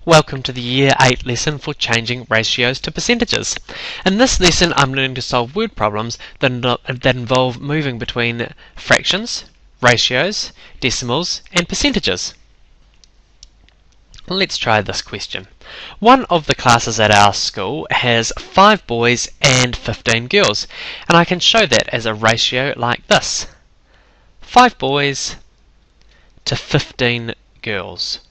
Welcome to the Year 8 lesson for changing ratios to percentages. In this lesson I'm learning to solve word problems that involve moving between fractions, ratios, decimals and percentages. Let's try this question. One of the classes at our school has 5 boys and 15 girls, and I can show that as a ratio like this. 5 boys to 15 girls.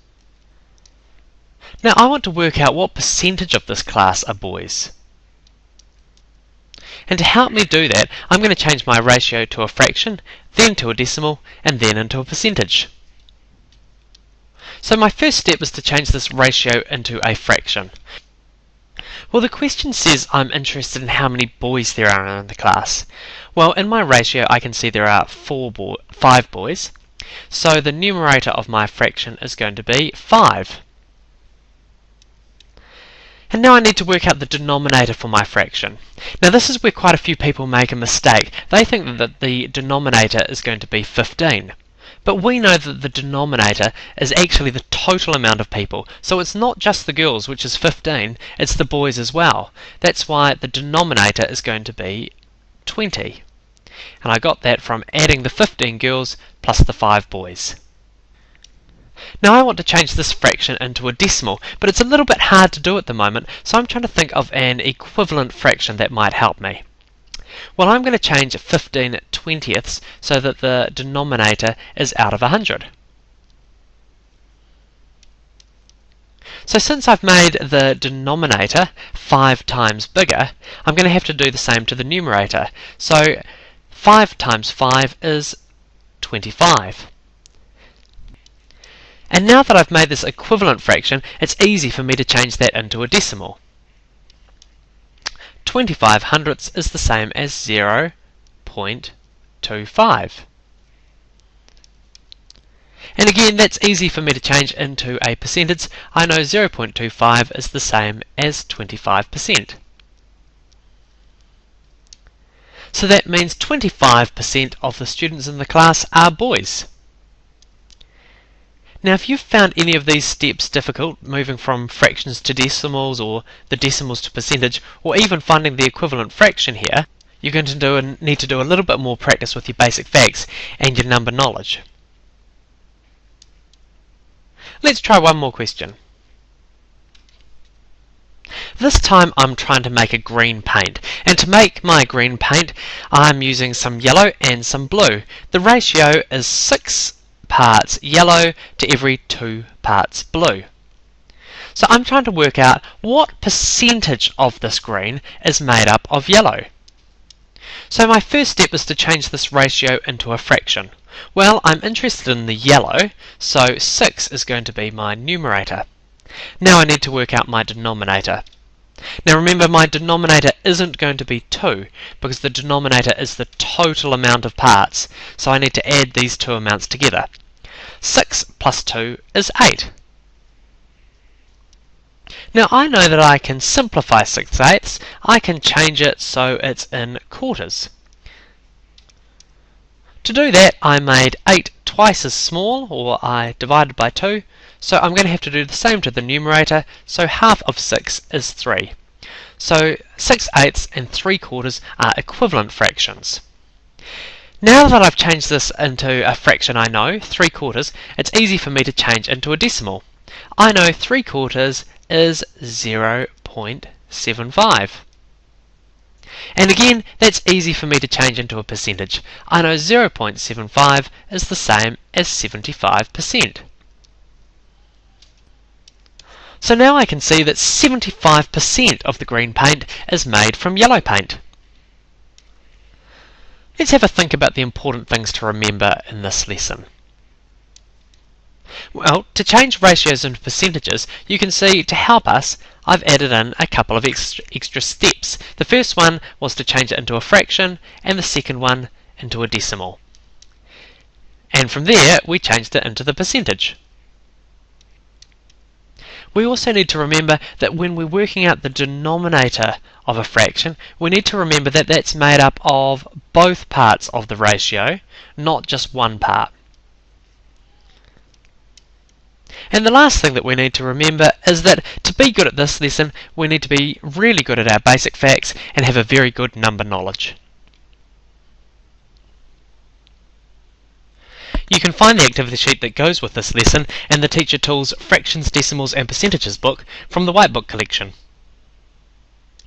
Now I want to work out what percentage of this class are boys. And to help me do that, I'm going to change my ratio to a fraction, then to a decimal, and then into a percentage. So my first step is to change this ratio into a fraction. Well, the question says I'm interested in how many boys there are in the class. Well, in my ratio I can see there are 5 boys, so the numerator of my fraction is going to be 5. And now I need to work out the denominator for my fraction. Now this is where quite a few people make a mistake. They think that the denominator is going to be 15. But we know that the denominator is actually the total amount of people. So it's not just the girls, which is 15, it's the boys as well. That's why the denominator is going to be 20. And I got that from adding the 15 girls plus the 5 boys. Now I want to change this fraction into a decimal, but it's a little bit hard to do at the moment, so I'm trying to think of an equivalent fraction that might help me. Well, I'm going to change 15 twentieths so that the denominator is out of 100. So since I've made the denominator 5 times bigger, I'm going to have to do the same to the numerator. So 5 times 5 is 25. And now that I've made this equivalent fraction, it's easy for me to change that into a decimal. 25 hundredths is the same as 0.25. And again, that's easy for me to change into a percentage. I know 0.25 is the same as 25%. So that means 25% of the students in the class are boys. Now if you've found any of these steps difficult, moving from fractions to decimals or the decimals to percentage, or even finding the equivalent fraction here, you're going to need to do a little bit more practice with your basic facts and your number knowledge. Let's try one more question. This time I'm trying to make a green paint, and to make my green paint I'm using some yellow and some blue. The ratio is 6 parts yellow to every 2 parts blue. So I'm trying to work out what percentage of this green is made up of yellow. So my first step is to change this ratio into a fraction. Well, I'm interested in the yellow, so 6 is going to be my numerator. Now I need to work out my denominator. Now remember, my denominator isn't going to be 2, because the denominator is the total amount of parts, so I need to add these two amounts together. 6 plus 2 is 8. Now I know that I can simplify 6/8. I can change it so it's in quarters. To do that, I made 8 twice as small, or I divided by 2, so I'm going to have to do the same to the numerator, so half of 6 is 3. So 6/8 and 3/4 are equivalent fractions. Now that I've changed this into a fraction I know, 3/4, it's easy for me to change into a decimal. I know 3/4 is 0.75. And again, that's easy for me to change into a percentage. I know 0.75 is the same as 75%. So now I can see that 75% of the green paint is made from yellow paint. Let's have a think about the important things to remember in this lesson. Well, to change ratios into percentages, you can see to help us, I've added in a couple of extra steps. The first one was to change it into a fraction, and the second one into a decimal. And from there, we changed it into the percentage. We also need to remember that when we're working out the denominator of a fraction, we need to remember that that's made up of both parts of the ratio, not just one part. And the last thing that we need to remember is that to be good at this lesson, we need to be really good at our basic facts and have a very good number knowledge. You can find the activity sheet that goes with this lesson in the Teacher Tools Fractions, Decimals and Percentages book from the Whitebook collection.